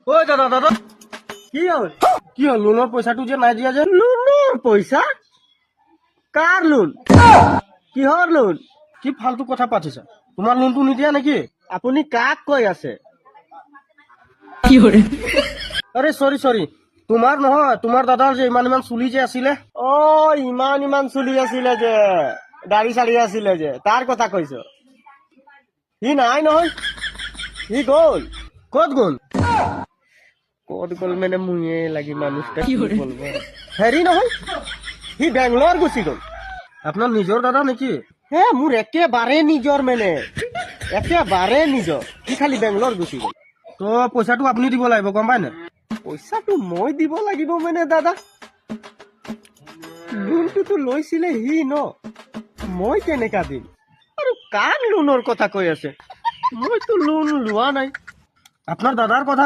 ঐ দাদা দাদা কি হল? কি হ'ল লোনৰ পইচাটো যে নাই দিয়া যে? লোনৰ পইচা? কাৰ লোন? কিহৰ লোন? কি ফাল্টু কথা পাতিছা? তোমাৰ লোনটো নিদিয়া নেকি? আপুনি কাক কৈ আছে? আৰে চৰি তোমাৰ নহয়, তোমাৰ দাদাৰ যে ইমান চুলি যে আছিলে। ইমান চুলি আছিলে যে, দাড়ি চাড়ি আছিলে যে, তাৰ কথা কৈছ? সি নাই নহয়, সি গ'ল। ক'ত গ'ল? ক'ত গ'ল মানে মুয়ে লাগি মানুষটা কি বলবো। হেৰি নহয়, সি বেংগলৰ গুচি গ'ল। আপোনাৰ নিজৰ দাদা নেকি? হে মোৰ একেবাৰে নিজৰ মানে, একেবাৰে নিজৰ। সি খালি বেংগলৰ গুচি গ'ল। তো পইচাটো আপুনি দিব লাগিব, গম পাই নাই? পইচাটো মই দিব লাগিব মানে দাদা, লোনটোতো লৈছিলে সি ন, মই কেনেকা দিম? আৰু কাৰ লোনৰ কথা কৈ আছে? মইতো লোন লোৱা নাই। আপোনাৰ দাদাৰ কথা